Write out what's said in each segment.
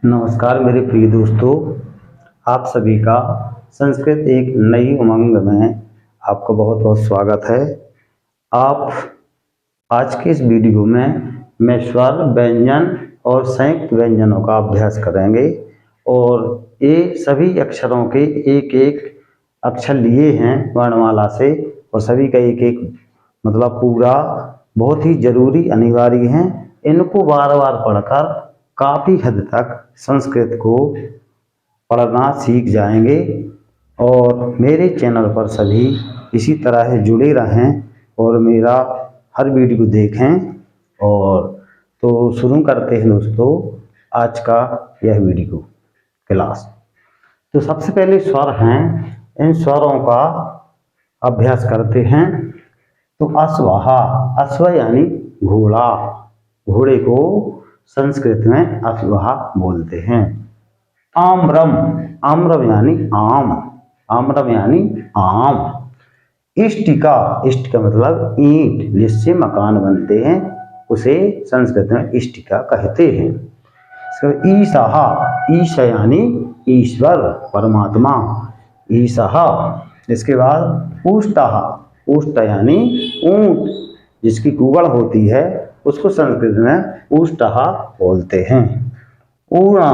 नमस्कार मेरे प्रिय दोस्तों, आप सभी का संस्कृत एक नई उमंग में आपका बहुत बहुत स्वागत है। आप आज के इस वीडियो में मैं स्वर व्यंजन और संयुक्त व्यंजनों का अभ्यास करेंगे और ये सभी अक्षरों के एक एक अक्षर लिए हैं वर्णमाला से और सभी का एक एक मतलब पूरा बहुत ही जरूरी अनिवार्य हैं। इनको बार बार पढ़कर काफ़ी हद तक संस्कृत को पढ़ना सीख जाएंगे और मेरे चैनल पर सभी इसी तरह से जुड़े रहें और मेरा हर वीडियो देखें। और तो शुरू करते हैं दोस्तों आज का यह वीडियो क्लास। तो सबसे पहले स्वर हैं, इन स्वरों का अभ्यास करते हैं। तो अश्वहा, अश्व यानी घोड़ा, घोड़े को संस्कृत में अश्वहा बोलते हैं। आम्रम, आम्रम यानी आम, आम्रम यानी आम। इष्टिका, इष्टिका मतलब ईंट, जिससे मकान बनते हैं उसे संस्कृत में इष्टिका कहते हैं। ईशहा, ईश यानी ईश्वर परमात्मा, ईशहा। इसके बाद उष्टहा, उष्ट यानी ऊंट, जिसकी कुगड़ होती है उसको संस्कृत में उष्टहा बोलते हैं। ऊणा,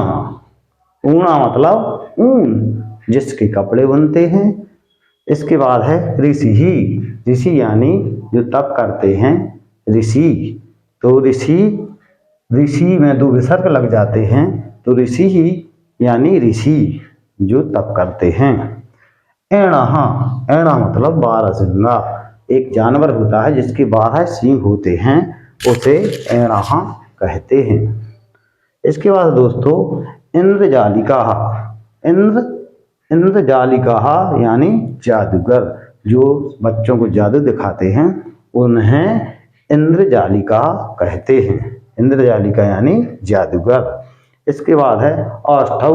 ऊणा मतलब ऊन, जिसके कपड़े बनते हैं। इसके बाद है ऋषि, ऋषि यानी जो तप करते हैं ऋषि। तो ऋषि, ऋषि में दो विसर्ग लग जाते हैं तो ऋषि ही यानी ऋषि जो तप करते हैं। एणहा, एणा मतलब बारहसिंगा, एक जानवर होता है जिसके 12 सींग होते हैं उसे एणहा कहते हैं। इसके बाद दोस्तों इंद्रजालिका, इंद्र, इंद्रजालिका यानी जादूगर, जो बच्चों को जादू दिखाते हैं उन्हें इंद्रजालिका कहते हैं। इंद्रजालिका यानी जादूगर। इसके बाद है औष्ठौ,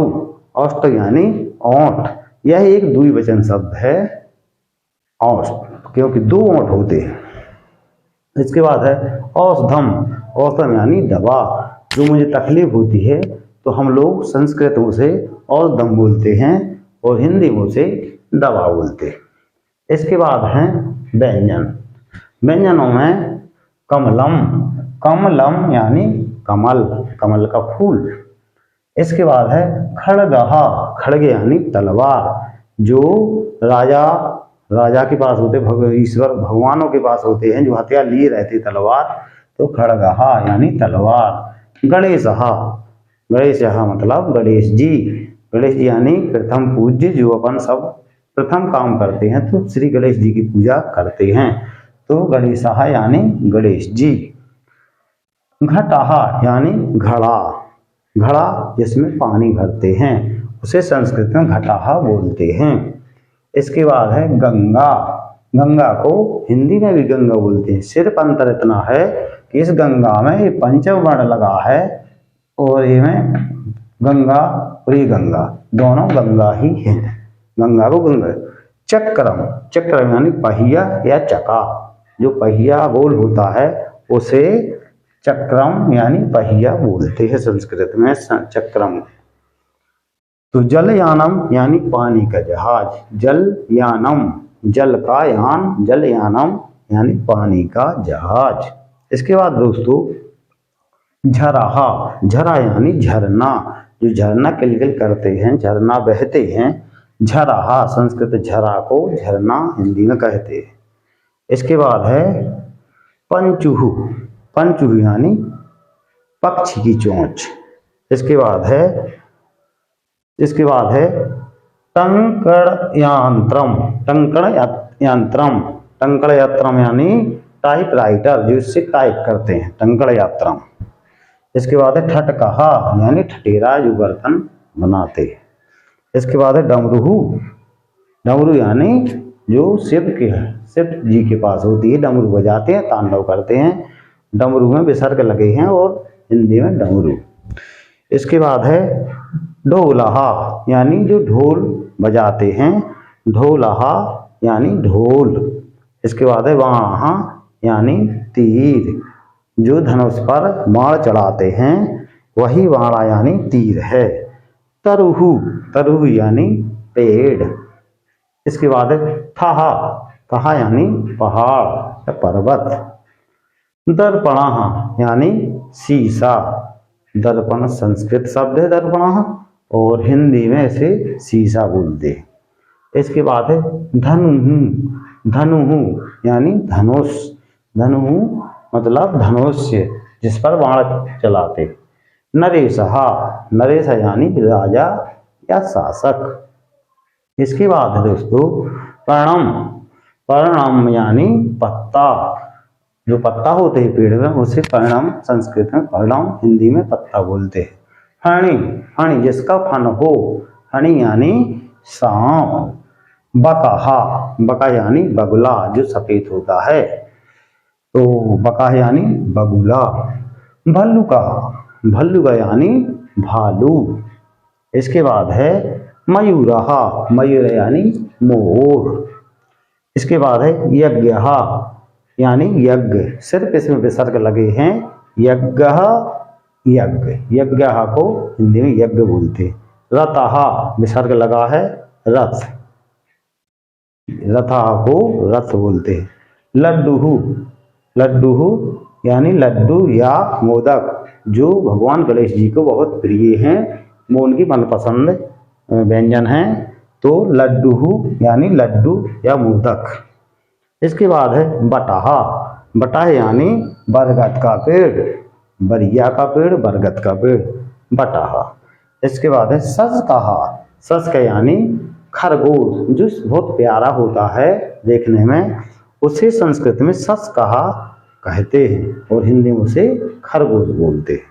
औष्ठ यानी ओंठ, यह एक द्विवचन शब्द है औष्ठ, क्योंकि 2 ओंठ होते हैं। इसके बाद है औषधम, औषधम यानी दवा, जो मुझे तकलीफ होती है तो हम लोग संस्कृत में उसे औषधम बोलते हैं और हिंदी में उसे दवा बोलते हैं। इसके बाद हैं व्यंजन, व्यंजनों में कमलम, कमलम यानी कमल, कमल का फूल। इसके बाद है खड़गहा, खड़ग यानी तलवार, जो राजा के पास होते, ईश्वर भगवानों के पास होते हैं जो हथियार लिए रहते तलवार, तो खड़गहा यानी तलवार। गणेशहा, गणेशहा मतलब गणेश जी, गणेश जी यानी प्रथम पूज्य, जो अपन सब प्रथम काम करते हैं तो श्री गणेश जी की पूजा करते हैं, तो गणेशहा यानी गणेश जी। घटाहा यानी घड़ा, घड़ा जिसमें पानी भरते हैं उसे संस्कृत में घटाहा बोलते हैं। इसके बाद है गंगा, गंगा को हिंदी में भी गंगा बोलते हैं, सिर्फ अंतर इतना है कि इस गंगा में ये पंचम लगा है और ये में गंगा और ये गंगा दोनों गंगा ही हैं, गंगा को गंगा। चक्रम, चक्रम यानी पहिया या चका, जो पहिया गोल होता है उसे चक्रम यानी पहिया बोलते हैं संस्कृत में, चक्रम। तो जलयानम यानी पानी का जहाज, जलयानम जल का यान, जलयानम यानी पानी का जहाज। इसके बाद दोस्तों झराहा, झरा यानी झरना, जो झरना किलकिल करते हैं, झरना बहते हैं, झराहा, संस्कृत झरा को झरना हिंदी में कहते हैं। इसके बाद है पंचुहु, पंचुहु यानी पक्षी की चोंच। इसके बाद है टंकड़ यंत्रम, टंकड़ यंत्रम, टंकड़ यंत्रम यानी टाइप राइटर, जो इससे टाइप करते हैं, टंकड़ यंत्रम। इसके बाद है ठटकहा यानी ठठेरा, जो बर्तन बनाते हैं। इसके बाद है डमरू, डमरू यानी जो शिव जी के पास होती है, डमरू बजाते हैं, तांडव करते हैं, डमरू में विसर्ग लगे हैं और हिंदी में डमरू। इसके बाद है ढोलहा यानी जो ढोल बजाते हैं, ढोलहा यानी ढोल। इसके बाद है वाहा यानी तीर, जो धनुष पर बाण चढ़ाते हैं वही वाणा यानी तीर है। तरुहु, तरुहु यानी पेड़। इसके बाद है थहा, थहा यानी पहाड़ या पर्वत। दर्पणः यानी शीशा। दर्पण संस्कृत शब्द है दर्पणः, और हिंदी में इसे शीशा बोलते हैं। इसके बाद है धनुहु, धनुहु यानी धनुष। धनुहु मतलब धनुष्य, जिस पर बाण चलाते। नरेशहा, नरेश यानी राजा या शासक। इसके बाद है दोस्तों पर्णम, पर्णम यानी पत्ता। जो पत्ता होते हैं पेड़ में उसे पर्णम, संस्कृत में पर्णम, हिंदी में पत्ता बोलते हैं। फणी, फणी जिसका फन हो। फणी यानी सांप। बकाहा, बका यानी बगुला जो सफेद होता है, तो बका यानी बगुला। भल्लुका, भल्लुका यानी भालू। इसके बाद है मयूरहा, मयूर यानी मोर। इसके बाद है यज्ञहा यानी यज्ञ, सिर्फ इसमें विसर्ग लगे हैं। यज्ञः, यज्ञ, यज्ञः को हिंदी में यज्ञ बोलते। रथहा विसर्ग लगा है, रथ, रथा को रथ बोलते। लड्डूहु, लड्डूहु यानी लड्डू या मोदक, जो भगवान गणेश जी को बहुत प्रिय हैं, वो उनकी मनपसंद व्यंजन है। तो लड्डूहु यानी लड्डू या मोदक। इसके बाद है बटाहा, बटाह यानी बरगद का पेड़, बरिया का पेड़, बरगद का पेड़, बटाहा। इसके बाद है ससकहा, ससक यानी खरगोश, जो बहुत प्यारा होता है देखने में, उसे संस्कृत में ससकहा कहते हैं और हिंदी में उसे खरगोश बोलते हैं।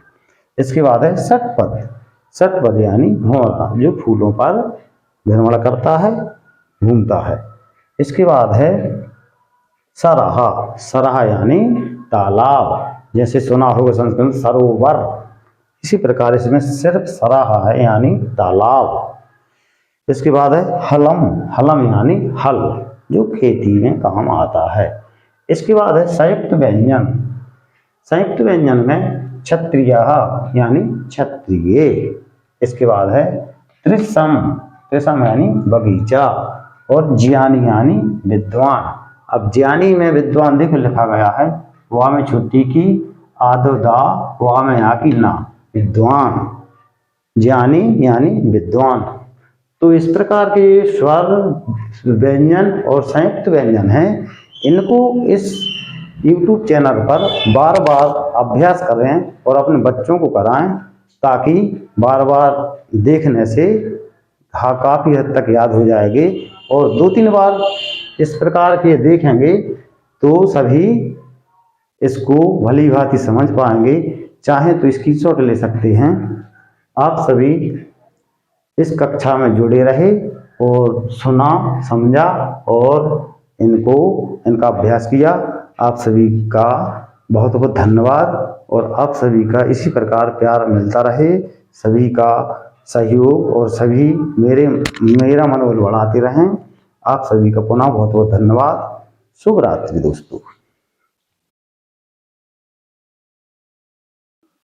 इसके बाद है षटपद, षटपद यानी भंवरा, जो फूलों पर भ्रमण करता है, घूमता है। इसके बाद है सरहा, सरहा यानी तालाब, जैसे सुना होगा संस्कृत में सरोवर, इसी प्रकार इसमें सिर्फ सरहा है यानी तालाब। इसके बाद है हलम, हलम यानी हल, जो खेती में काम आता है। इसके बाद है संयुक्त व्यंजन, संयुक्त व्यंजन में क्षत्रियः यानी क्षत्रिय। इसके बाद है त्रिसम, त्रिसम यानी बगीचा, और ज्ञानी यानी विद्वान। अब ज्ञानी में विद्वान देखो लिखा गया है, वा में छुट्टी की, आधो दा, वा में यहाँ की ना, विद्वान, ज्ञानी यानी विद्वान। तो इस प्रकार के स्वर व्यंजन और संयुक्त व्यंजन हैं, इनको इस YouTube चैनल पर बार बार अभ्यास करें और अपने बच्चों को कराएं, ताकि बार बार देखने से काफ़ी हद तक याद हो जाएगी। और 2-3 बार इस प्रकार के देखेंगे तो सभी इसको भली भांति समझ पाएंगे। चाहे तो स्क्रीनशॉट ले सकते हैं। आप सभी इस कक्षा में जुड़े रहे और सुना, समझा और इनका अभ्यास किया। आप सभी का बहुत बहुत धन्यवाद, और आप सभी का इसी प्रकार प्यार मिलता रहे, सभी का सहयोग, और सभी मेरा मनोबल बढ़ाते रहें। आप सभी का पुनः बहुत बहुत धन्यवाद। शुभ रात्रि दोस्तों।